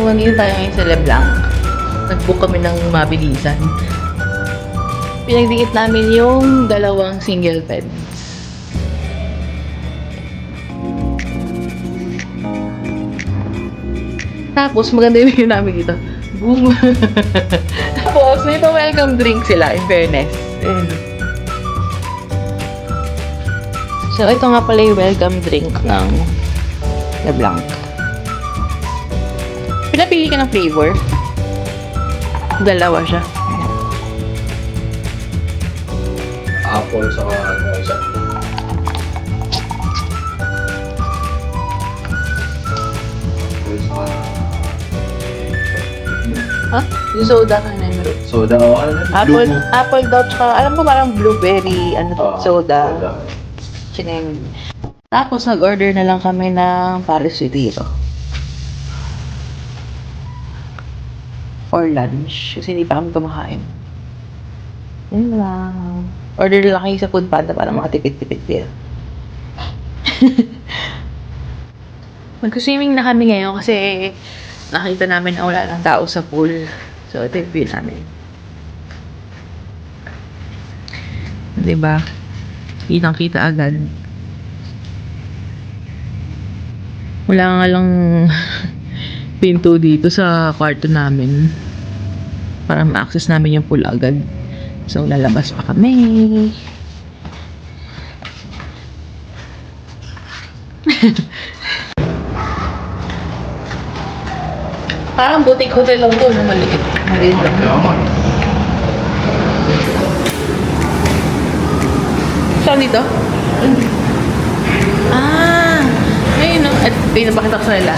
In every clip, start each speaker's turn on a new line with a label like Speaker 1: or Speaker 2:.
Speaker 1: nandito tayo ngayon sa Leblanc. Nag-book kami ng mabilisan. Pinagdikit namin yung dalawang single beds. Tapos, maganda yung menu namin dito. Boom! Tapos, may pa-welcome drink sila, in fairness. Ayun. So, ito nga pala yung welcome drink ng Leblanc. Pinapili ka ng flavor. Dalawa siya.
Speaker 2: Apple sa ano isa.
Speaker 1: Ha? Yung soda ka na yun.
Speaker 2: Soda o ano?
Speaker 1: Apple daw, tsaka alam ko parang blueberry, soda. Chineng. Tapos nag-order na lang kami ng Paris Retiro. For lunch. Kasi hindi pa kami kumakain. Yun lang. Order lang kayo sa Food Panda para makatipid-tipid kayo. Mag-swimming na kami ngayon kasi nakita namin na wala ng tao sa pool. So, ito yung view namin. Diba? Kitang-kita agad. Wala nga lang pinto dito sa kwarto namin para ma-access namin yung pool agad. So, lalabas pa kami. Parang boutique hotel lang to, no? Maliit. Maliit lang. Saan dito? Ah! Ayun, no? At pinapakita ko sa nila.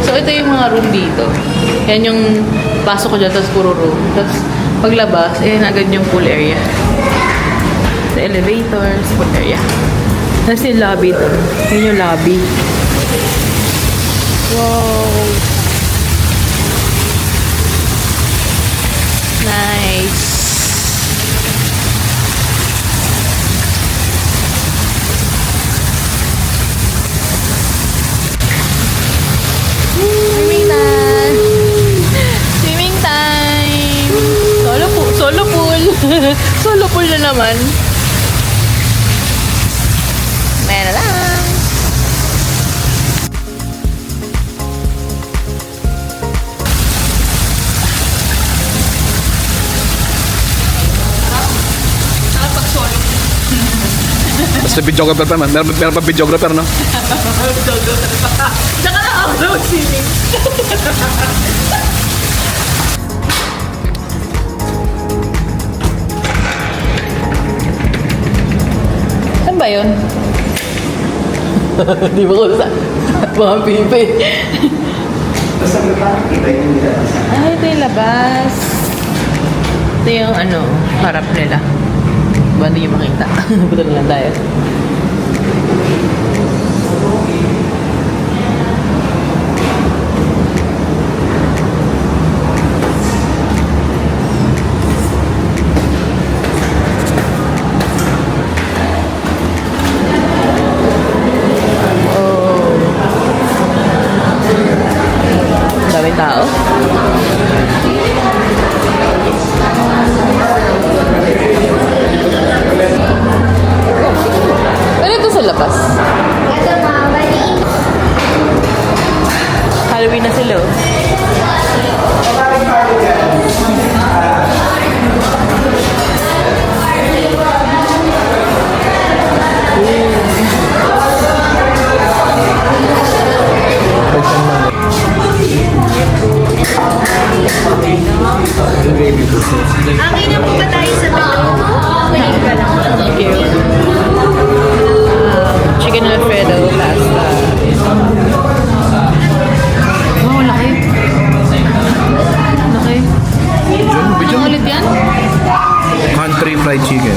Speaker 1: So, ito yung mga room dito. Yan yung pasok ko dyan, tapos puro room. Tapos, paglabas, ayan agad yung pool area. Sa elevators, pool area. Tapos yung lobby to. Yun yung lobby. Wow! Nice! Swimming time! Swimming time! Solo pool! Solo pool na naman. Meron lang.
Speaker 2: Basta videographer pa man. Meron pa videographer, no?
Speaker 1: Tsaka na ako na swimming. Saan ba yun? Di ba ko sa mga pipi?
Speaker 2: Basta kita yung nilabas.
Speaker 1: Ah, ito yung labas. Ito yung ano, harap nila. Ba hindi yung makita? Buto na lang tayo. Daming tao. Ano ito sa labas? Halloween na sila.
Speaker 3: Okay na po ba tayo sa menu? Wait ka lang.
Speaker 1: Thank you. Chicken Alfredo pasta. Oh, laki. Laki. Ano ulit yan?
Speaker 2: Country fried chicken.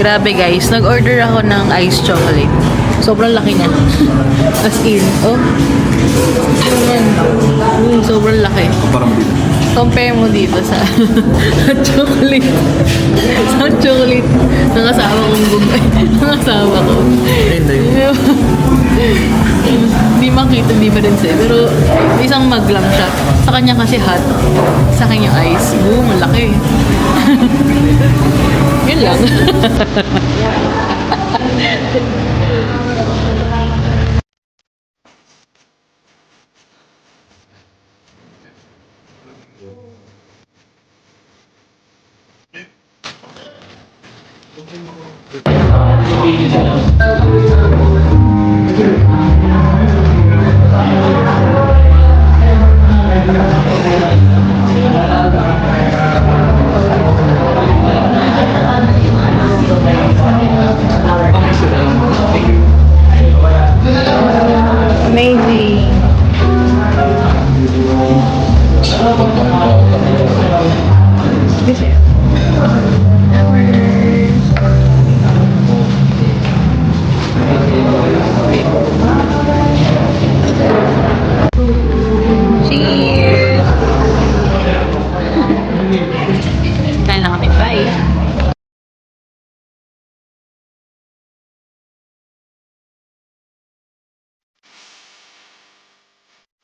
Speaker 1: Grabe guys, nag-order ako ng iced chocolate. Sobrang laki niya. As in, oh. Ayan. Sobrang laki.
Speaker 2: Parang dito.
Speaker 1: Compare mo dito sa chocolate. Sa chocolate. Nangasawa kong gumay. Nangasawa ko. Hindi makita, hindi pa rin sa'yo. Pero isang mag lang siya. Sa kanya kasi hot. Sa kanya ice. Boom, malaki. Yun lang. Amazing. This